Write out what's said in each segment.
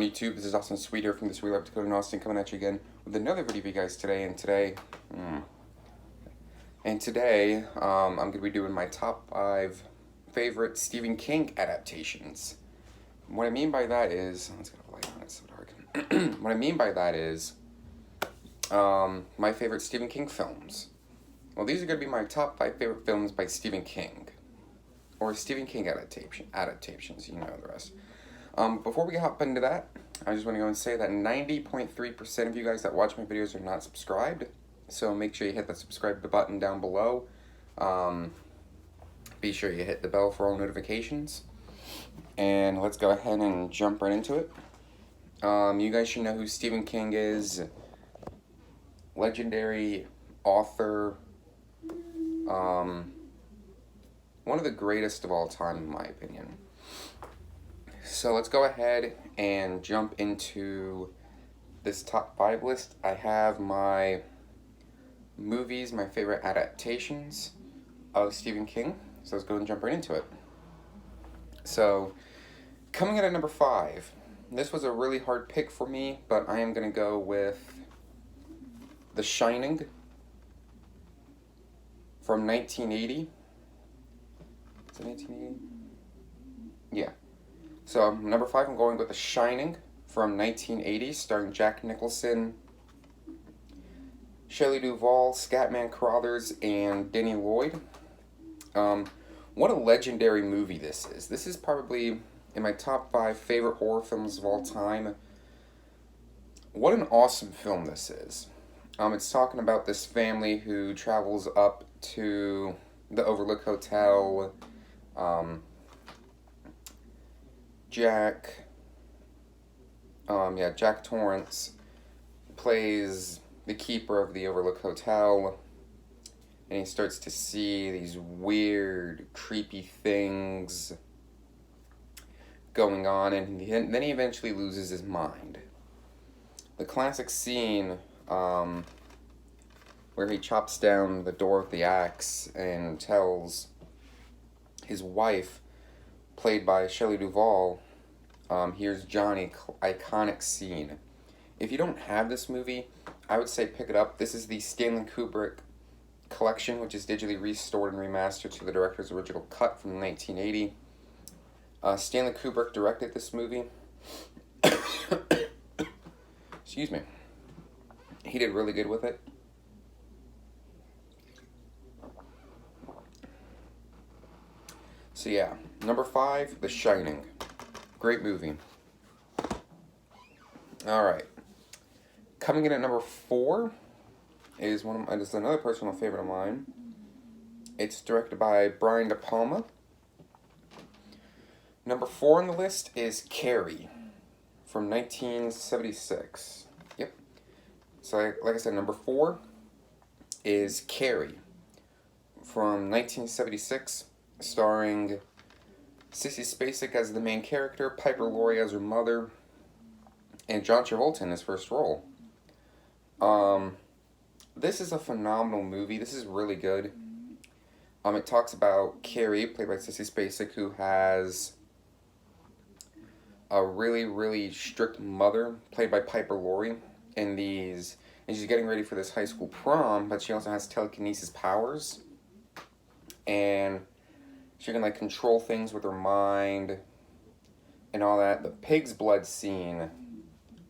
YouTube? This is Austin Sweet here from the Sweet Life Dakota in Austin, coming at you again with another video for you guys today. And today, I'm going to be doing my top 5 favorite Stephen King adaptations. What I mean by that is, let's get a light on, it's so dark. What I mean by that is, my favorite Stephen King films. Well, these are going to be my top 5 favorite films by Stephen King, or Stephen King adaptations. You know the rest. Before we hop into that, I just want to go and say that 90.3% of you guys that watch my videos are not subscribed. So make sure you hit the subscribe button down below. Be sure you hit the bell for all notifications. And let's go ahead and jump right into it. You guys should know who Stephen King is. Legendary author. One of the greatest of all time, in my opinion. So let's go ahead and jump into this top 5 list. I have my movies, my favorite adaptations of Stephen King. So let's go and jump right into it. So, coming in at number 5. This was a really hard pick for me, but I am going to go with The Shining from 1980. Is it 1980? Yeah. So, number 5, I'm going with The Shining from 1980, starring Jack Nicholson, Shelley Duvall, Scatman Crothers, and Denny Lloyd. What a legendary movie this is. This is probably in my top 5 favorite horror films of all time. What an awesome film this is. It's talking about this family who travels up to the Overlook Hotel. Jack Torrance plays the keeper of the Overlook Hotel, and he starts to see these weird, creepy things going on, and then he eventually loses his mind. The classic scene where he chops down the door with the axe and tells his wife, played by Shelley Duvall, here's Johnny, iconic scene. If you don't have this movie, I would say pick it up. This is the Stanley Kubrick collection, which is digitally restored and remastered to the director's original cut from 1980. Stanley Kubrick directed this movie. Excuse me. He did really good with it. So yeah, number 5, The Shining. Great movie. Alright. Coming in at number 4 is another personal favorite of mine. It's directed by Brian De Palma. Number 4 on the list is Carrie from 1976. Yep. So like I said, number 4 is Carrie from 1976, starring Sissy Spacek as the main character, Piper Laurie as her mother, and John Travolta in his first role. This is a phenomenal movie. This is really good. It talks about Carrie, played by Sissy Spacek, who has a really, really strict mother, played by Piper Laurie, and she's getting ready for this high school prom, but she also has telekinesis powers, and she can control things with her mind and all that. The pig's blood scene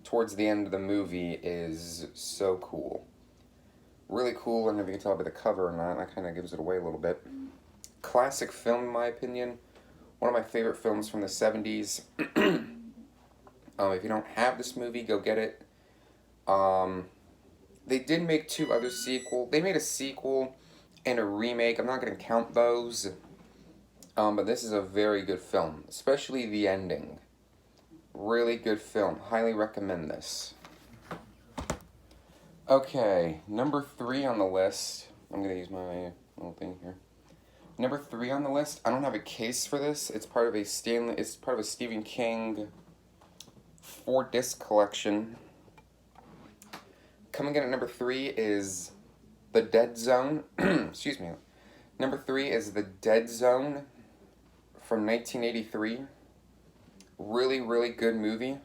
towards the end of the movie is so cool. Really cool. I don't know if you can tell by the cover or not. That kind of gives it away a little bit. Classic film, in my opinion. One of my favorite films from the 70s. If you don't have this movie, go get it. They did make 2 other sequels. They made a sequel and a remake. I'm not going to count those. But this is a very good film. Especially the ending. Really good film. Highly recommend this. Okay, number 3 on the list. I'm going to use my little thing here. Number 3 on the list. I don't have a case for this. It's part of a Stephen King 4-disc collection. Coming in at number 3 is The Dead Zone. Excuse me. Number 3 is The Dead Zone from 1983. Really, really good movie.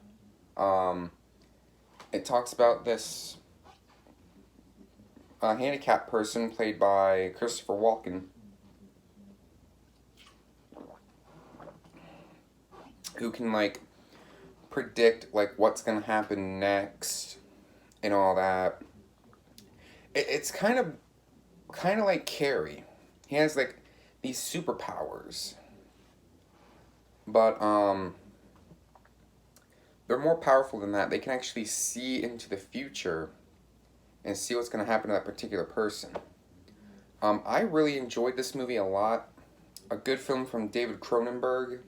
Um, it talks about this handicapped person played by Christopher Walken, who can like predict like what's gonna happen next and all that. It's kind of like Carrie. He has like these superpowers, but they're more powerful than that. They can actually see into the future and see what's going to happen to that particular person. I really enjoyed this movie a lot. A good film from David Cronenberg.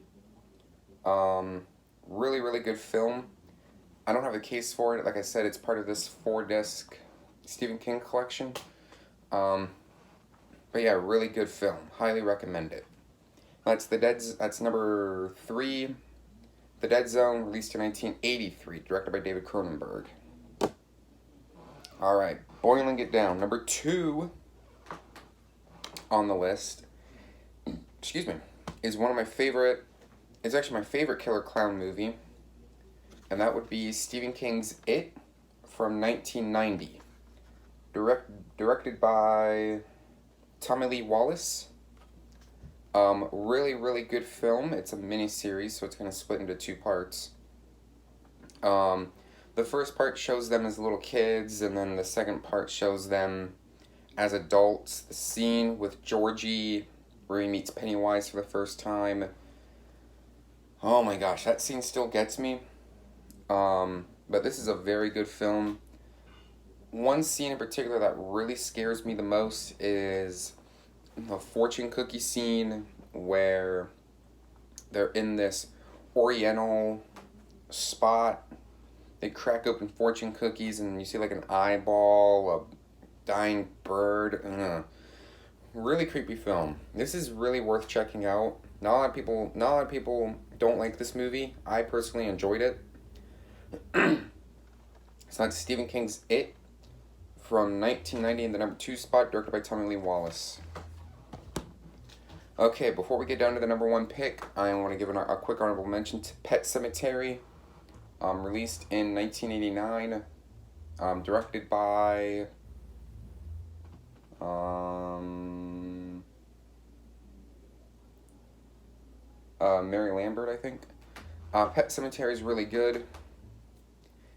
Really, really good film. I don't have a case for it. Like I said, it's part of this 4-disc Stephen King collection. Um, but yeah, really good film. Highly recommend it. That's number 3. The Dead Zone, released in 1983, directed by David Cronenberg. All right, boiling it down. Number 2 on the list, excuse me, is one of my favorite. It's actually my favorite killer clown movie, and that would be Stephen King's It from 1990, directed by Tommy Lee Wallace. Really, really good film. It's a mini series, so it's going to split into 2 parts. The first part shows them as little kids, and then the second part shows them as adults. The scene with Georgie, where he meets Pennywise for the first time. Oh my gosh, that scene still gets me. But this is a very good film. One scene in particular that really scares me the most is the fortune cookie scene, where they're in this oriental spot. They crack open fortune cookies and you see like an eyeball, a dying bird. Really creepy film. This is really worth checking out. Not a lot of people don't like this movie. I personally enjoyed it. So that's Stephen King's It from 1990 in the number 2 spot, directed by Tommy Lee Wallace. Okay, before we get down to the number 1 pick, I want to give a quick honorable mention to Pet Sematary, released in 1989, directed by Mary Lambert, I think. Pet Sematary is really good.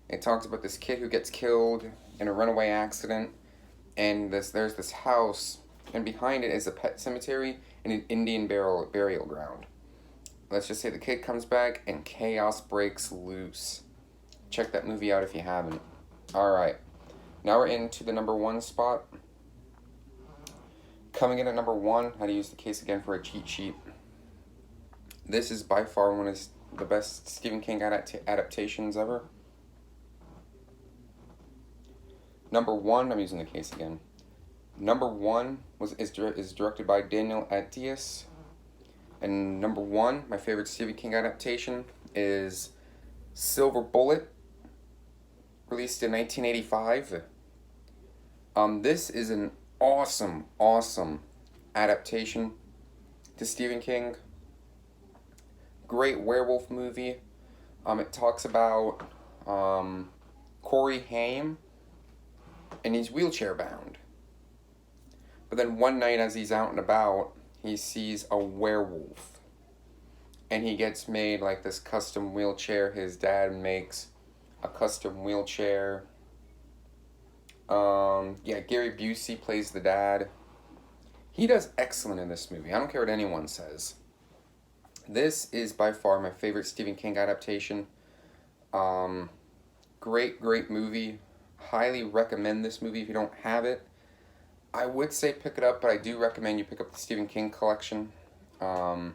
It talks about this kid who gets killed in a runaway accident, and there's this house, and behind it is a pet cemetery and an Indian burial ground. Let's just say the kid comes back and chaos breaks loose. Check that movie out if you haven't. Alright, now we're into the number 1 spot. Coming in at number 1, I had to use the case again for a cheat sheet. This is by far one of the best Stephen King adaptations ever. Number 1, I'm using the case again. Number 1 is directed by Daniel Attias. And number 1, my favorite Stephen King adaptation, is Silver Bullet, released in 1985. This is an awesome adaptation to Stephen King. Great werewolf movie. It talks about Corey Haim, and he's wheelchair bound. But then one night as he's out and about, he sees a werewolf. And he gets made like this custom wheelchair. His dad makes a custom wheelchair. Gary Busey plays the dad. He does excellent in this movie. I don't care what anyone says. This is by far my favorite Stephen King adaptation. Great movie. Highly recommend this movie if you don't have it. I would say pick it up, but I do recommend you pick up the Stephen King collection. So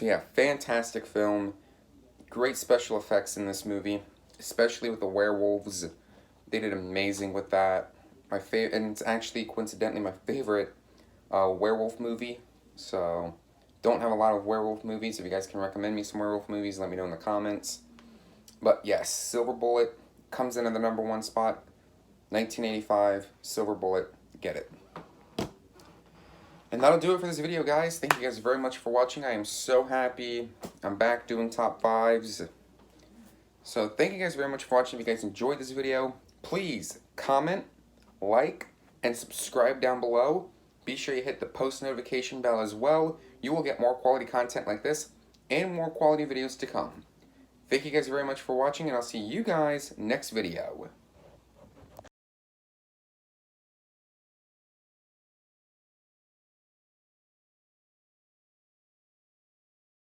yeah, fantastic film. Great special effects in this movie, especially with the werewolves. They did amazing with that. And it's actually coincidentally my favorite werewolf movie. So don't have a lot of werewolf movies. If you guys can recommend me some werewolf movies, let me know in the comments. But yes, Silver Bullet comes in at the number 1 spot. 1985, Silver Bullet, get it. And that'll do it for this video, guys. Thank you guys very much for watching. I am so happy I'm back doing top 5s. So thank you guys very much for watching. If you guys enjoyed this video, please comment, like, and subscribe down below. Be sure you hit the post notification bell as well. You will get more quality content like this and more quality videos to come. Thank you guys very much for watching, and I'll see you guys next video.